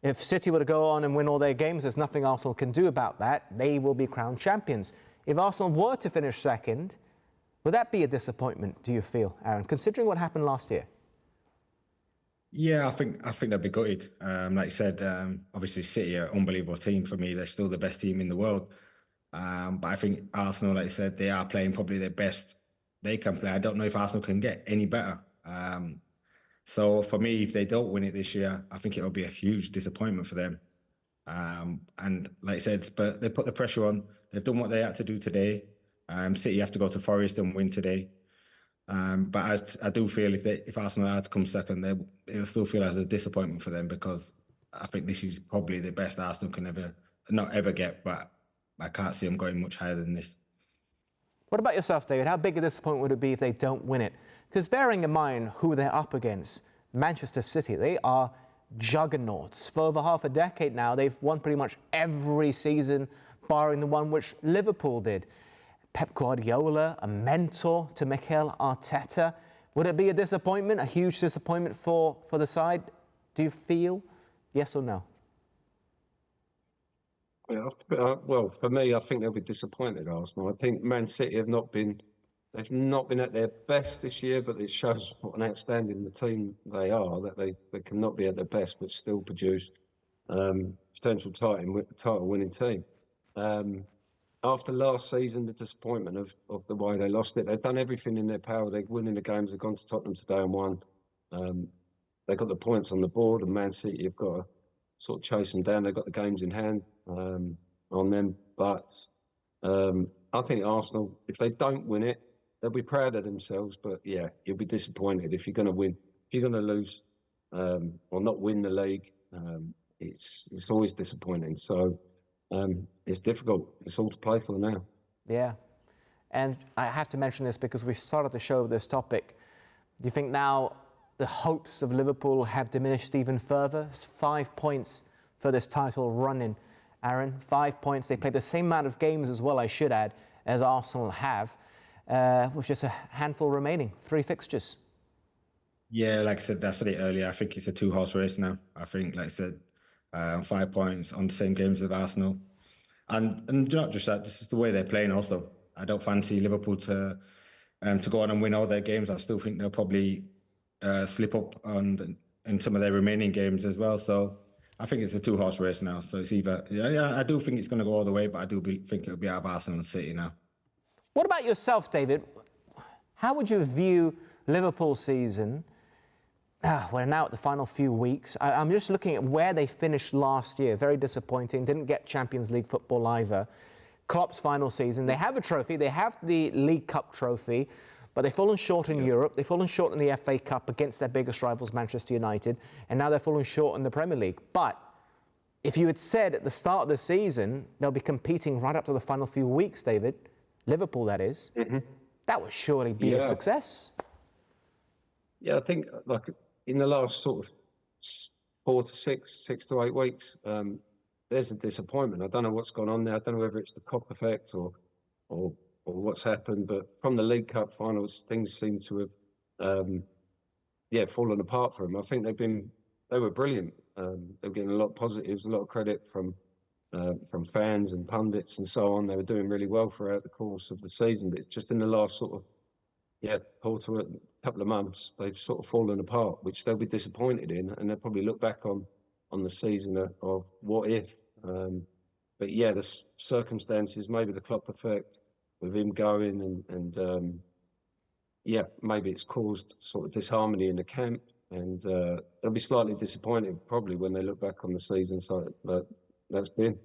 If City were to go on and win all their games, there's nothing Arsenal can do about that. They will be crowned champions. If Arsenal were to finish second, would that be a disappointment, do you feel, Aaron, considering what happened last year? Yeah, I think they'll be gutted. Like you said, obviously City are an unbelievable team for me. They're still the best team in the world. But I think Arsenal, like you said, they are playing probably their best they can play. I don't know if Arsenal can get any better. So for me, if they don't win it this year, I think it'll be a huge disappointment for them. And like I said, but they put the pressure on. They've done what they had to do today. City have to go to Forest and win today. But I do feel if Arsenal are to come second, it'll still feel as a disappointment for them, because I think this is probably the best Arsenal can not ever get. But I can't see them going much higher than this. What about yourself, David? How big a disappointment would it be if they don't win it? Because bearing in mind who they're up against, Manchester City, they are juggernauts. For over half a decade now, they've won pretty much every season, barring the one which Liverpool did. Pep Guardiola, a mentor to Mikel Arteta. Would it be a disappointment, a huge disappointment for the side? Do you feel? Yes or no? Well, for me, I think they'll be disappointed, Arsenal. I think Man City they've not been at their best this year, but it shows what an outstanding the team they are, that they cannot be at their best but still produce potential title-winning team. After last season, the disappointment of the way they lost it, they've done everything in their power. They're winning the games. They've gone to Tottenham today and won. They've got the points on the board, and Man City have got to sort of chase them down. They've got the games in hand on them. But I think Arsenal, if they don't win it, they'll be proud of themselves. But yeah, you'll be disappointed if you're going to win. If you're going to lose or not win the league, it's always disappointing. So. It's difficult. It's all to play for now. Yeah. And I have to mention this because we started the show with this topic. Do you think now the hopes of Liverpool have diminished even further? It's 5 points for this title run-in, Aaron. 5 points. They played the same amount of games as well, I should add, as Arsenal have, with just a handful remaining. 3 fixtures. Yeah, like I said it earlier, I think it's a two-horse race now. I think, like I said, 5 points on the same games as Arsenal. And not just that, this is the way they're playing also. I don't fancy Liverpool to go on and win all their games. I still think they'll probably slip up in some of their remaining games as well. So I think it's a two-horse race now. So it's either, I do think it's going to go all the way, but I do think it'll be out of Arsenal and City now. What about yourself, David? How would you view Liverpool's season? We're now at the final few weeks. I'm just looking at where they finished last year. Very disappointing. Didn't get Champions League football either. Klopp's final season. They have a trophy. They have the League Cup trophy, but they've fallen short in Europe. They've fallen short in the FA Cup against their biggest rivals, Manchester United, and now they're falling short in the Premier League. But if you had said at the start of the season they'll be competing right up to the final few weeks, David, Liverpool that is, that would surely be a success. Yeah, I think in the last sort of 4 to 6 to 8 weeks, there's a disappointment. I don't know what's gone on there. I don't know whether it's the COP effect or what's happened, but from the League Cup finals, things seem to have fallen apart for them. I think they were brilliant. They were getting a lot of positives, a lot of credit from fans and pundits and so on. They were doing really well throughout the course of the season, but it's just in the last sort of quarter, a couple of months, they've sort of fallen apart, which they'll be disappointed in, and they'll probably look back on the season of what if. But yeah, the circumstances, maybe the Klopp effect with him going, and maybe it's caused sort of disharmony in the camp, and they'll be slightly disappointed probably when they look back on the season. So that's been.